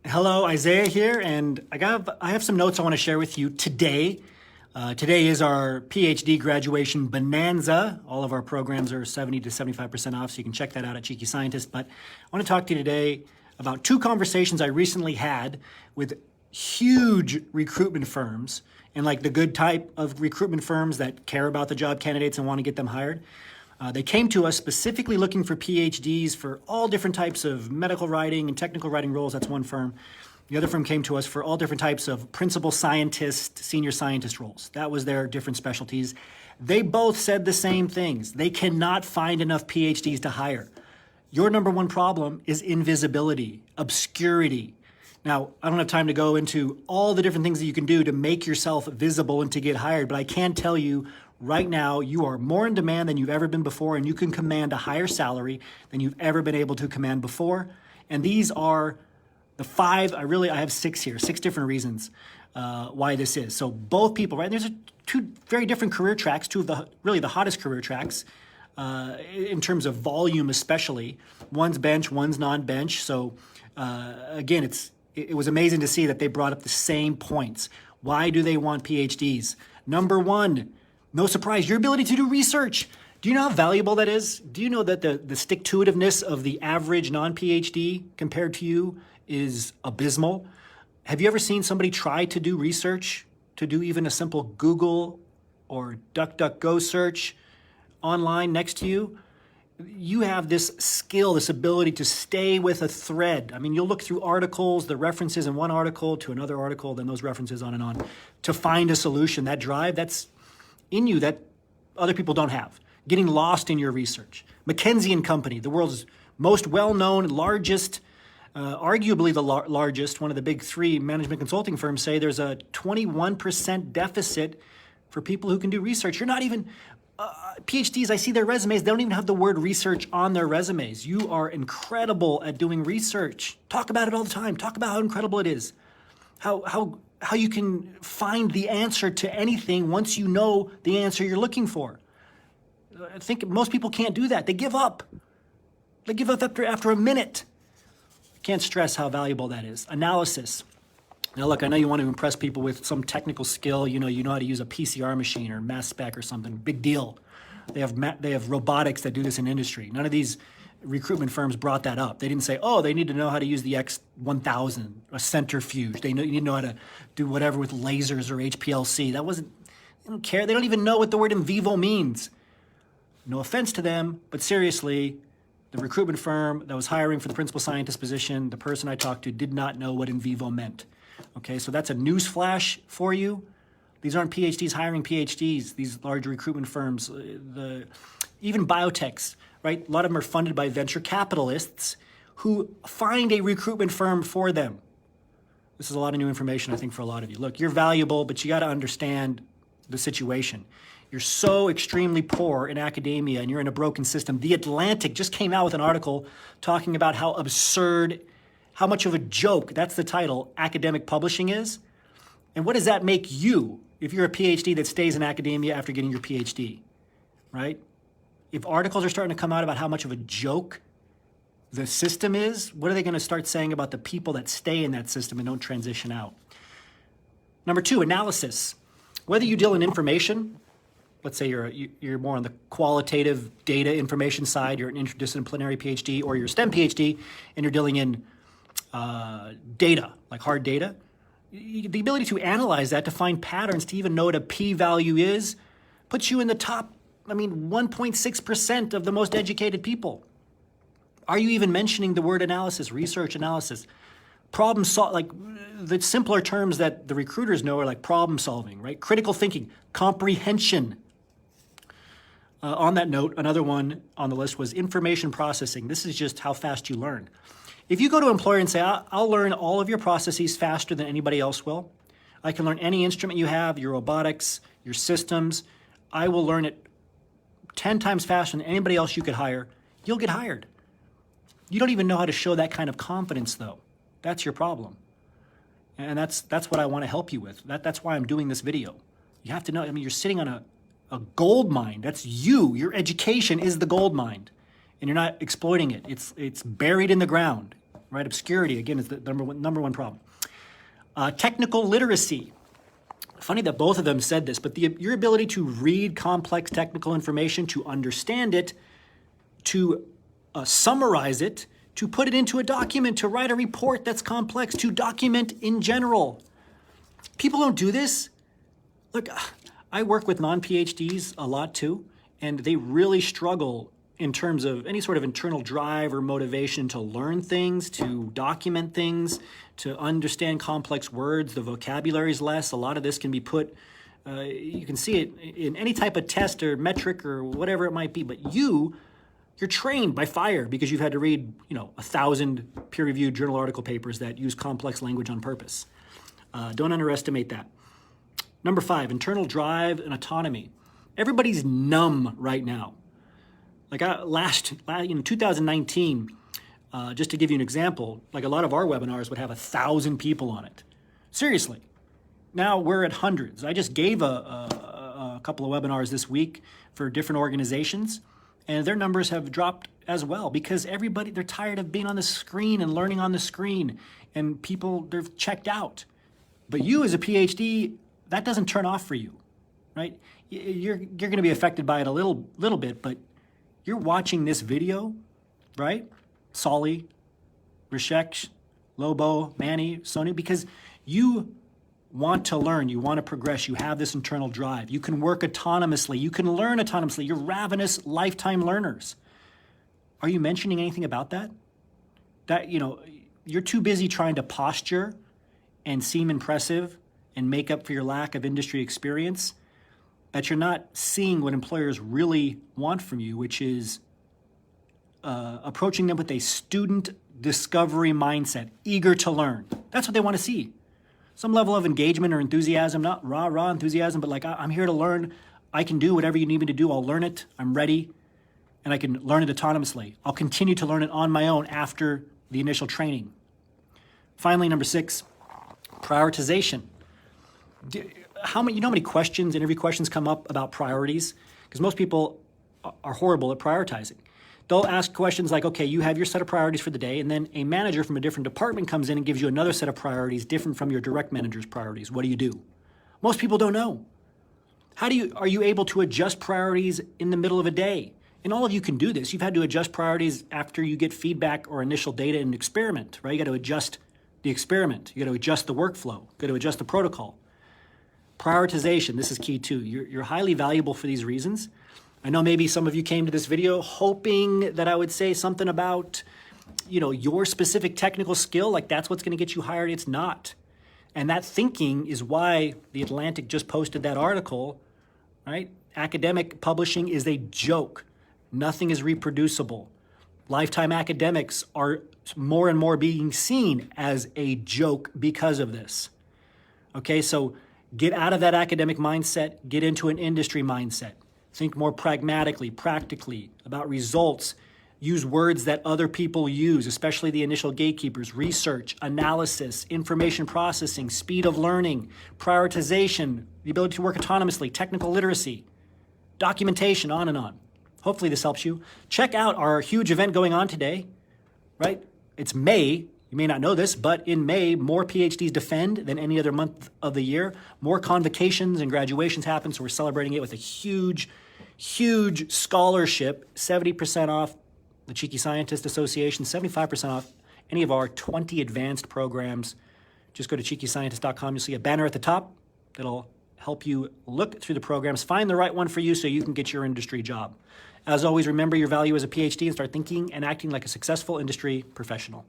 Hello, Isaiah here, and I have some notes I want to share with you today. Today is our PhD graduation bonanza. All of our programs are 70 to 75% off, so you can check that out at Cheeky Scientist. But I want to talk to you today about two conversations I recently had with huge recruitment firms, and like the good type of recruitment firms that care about the job candidates and want to get them hired. They came to us specifically looking for PhDs for all different types of medical writing and technical writing roles. That's one firm. The other firm came to us for all different types of principal scientist, senior scientist roles. That was their different specialties. They both said the same things. They cannot find enough PhDs to hire. Your number one problem is invisibility, obscurity. Now, I don't have time to go into all the different things that you can do to make yourself visible and to get hired, but I can tell you right now, you are more in demand than you've ever been before, and you can command a higher salary than you've ever been able to command before. And these are the five, I have six here, six different reasons why this is. So both people, right? There's two very different career tracks, two of the hottest career tracks in terms of volume especially. One's bench, one's non-bench. So again, it was amazing to see that they brought up the same points. Why do they want PhDs? Number one, no surprise, your ability to do research. Do you know how valuable that is? Do you know that the stick-to-itiveness of the average non-PhD compared to you is abysmal? Have you ever seen somebody try to do research, to do even a simple Google or DuckDuckGo search online next to you? You have this skill, this ability to stay with a thread. I mean, you'll look through articles, the references in one article to another article, then those references on and on, to find a solution. That drive, that's in you that other people don't have. Getting lost in your research. McKinsey & Company, the world's most well-known, largest, arguably the largest, one of the big three management consulting firms, say there's a 21% deficit for people who can do research. You're not even, PhDs, I see their resumes, they don't even have the word research on their resumes. You are incredible at doing research. Talk about it all the time. Talk about how incredible it is. How you can find the answer to anything once you know the answer you're looking for. I think most people can't do that. They give up. They give up after a minute. I can't stress how valuable that is. Analysis. Now look, I know you want to impress people with some technical skill. You know how to use a PCR machine or mass spec or something. Big deal. They have robotics that do this in industry. None of these recruitment firms brought that up. They didn't say, oh, they need to know how to use the X1000, a centrifuge. They need to know how to do whatever with lasers or HPLC. They don't care. They don't even know what the word in vivo means. No offense to them, but seriously, the recruitment firm that was hiring for the principal scientist position, the person I talked to did not know what in vivo meant. Okay, so that's a news flash for you. These aren't PhDs hiring PhDs, these large recruitment firms, even biotechs, right? A lot of them are funded by venture capitalists who find a recruitment firm for them. This is a lot of new information, I think, for a lot of you. Look, you're valuable, but you got to understand the situation. You're so extremely poor in academia and you're in a broken system. The Atlantic just came out with an article talking about how absurd, how much of a joke, that's the title, academic publishing is. And what does that make you if you're a PhD that stays in academia after getting your PhD, right? If articles are starting to come out about how much of a joke the system is, what are they going to start saying about the people that stay in that system and don't transition out? Number two, analysis. Whether you deal in information, let's say you're more on the qualitative data information side, you're an interdisciplinary PhD, or you're a STEM PhD, and you're dealing in data, like hard data, the ability to analyze that, to find patterns, to even know what a p-value is, puts you in the top, 1.6% of the most educated people. Are you even mentioning the word analysis, research analysis? Problem solve, like the simpler terms that the recruiters know are like problem solving, right? Critical thinking, comprehension. On that note, another one on the list was information processing. This is just how fast you learn. If you go to an employer and say, I'll learn all of your processes faster than anybody else will, I can learn any instrument you have, your robotics, your systems, I will learn it 10 times faster than anybody else you could hire, you'll get hired. You don't even know how to show that kind of confidence, though. That's your problem. And that's what I want to help you with. That's why I'm doing this video. You have to know, you're sitting on a gold mine. That's you. Your education is the gold mine. And you're not exploiting it. It's buried in the ground. right? Obscurity, again, is the number one problem. Technical literacy. Funny that both of them said this, but your ability to read complex technical information, to understand it, to summarize it, to put it into a document, to write a report that's complex, to document in general. People don't do this. Look, I work with non-PhDs a lot too, and they really struggle in terms of any sort of internal drive or motivation to learn things, to document things, to understand complex words. The vocabulary is less. A lot of this can be put, you can see it in any type of test or metric or whatever it might be, but you're trained by fire because you've had to read, 1,000 peer-reviewed journal article papers that use complex language on purpose. Don't underestimate that. Number 5, internal drive and autonomy. Everybody's numb right now. Like 2019, just to give you an example, like a lot of our webinars would have 1,000 people on it. Seriously. Now we're at hundreds. I just gave a couple of webinars this week for different organizations, and their numbers have dropped as well because they're tired of being on the screen and learning on the screen, and people, they're checked out. But you as a PhD, that doesn't turn off for you, right? You're going to be affected by it a little bit, but you're watching this video, right? Solly, Rishesh, Lobo, Manny, Sony, because you want to learn, you want to progress, you have this internal drive. You can work autonomously, you can learn autonomously. You're ravenous lifetime learners. Are you mentioning anything about that? That, you're too busy trying to posture and seem impressive and make up for your lack of industry experience, that you're not seeing what employers really want from you, which is approaching them with a student discovery mindset, eager to learn. That's what they want to see. Some level of engagement or enthusiasm, not rah enthusiasm, but like, I'm here to learn. I can do whatever you need me to do. I'll learn it. I'm ready. And I can learn it autonomously. I'll continue to learn it on my own after the initial training. Finally, number 6, prioritization. How many questions, interview questions come up about priorities? Because most people are horrible at prioritizing. They'll ask questions like, okay, you have your set of priorities for the day, and then a manager from a different department comes in and gives you another set of priorities different from your direct manager's priorities. What do you do? Most people don't know. Are you able to adjust priorities in the middle of a day? And all of you can do this. You've had to adjust priorities after you get feedback or initial data in an experiment, right? You got to adjust the experiment. You got to adjust the workflow. You got to adjust the protocol. Prioritization, this is key too. You're highly valuable for these reasons. I know maybe some of you came to this video hoping that I would say something about, your specific technical skill, like that's what's going to get you hired. It's not. And that thinking is why The Atlantic just posted that article, right? Academic publishing is a joke. Nothing is reproducible. Lifetime academics are more and more being seen as a joke because of this. Okay, so get out of that academic mindset, get into an industry mindset. Think more pragmatically, practically about results. Use words that other people use, especially the initial gatekeepers: research, analysis, information processing, speed of learning, prioritization, the ability to work autonomously, technical literacy, documentation, on and on. Hopefully this helps you. Check out our huge event going on today, right? It's May. You may not know this, but in May, more PhDs defend than any other month of the year. More convocations and graduations happen, so we're celebrating it with a huge scholarship, 70% off the Cheeky Scientist Association, 75% off any of our 20 advanced programs. Just go to cheekyscientist.com. You'll see a banner at the top that'll help you look through the programs, find the right one for you so you can get your industry job. As always, remember your value as a PhD and start thinking and acting like a successful industry professional.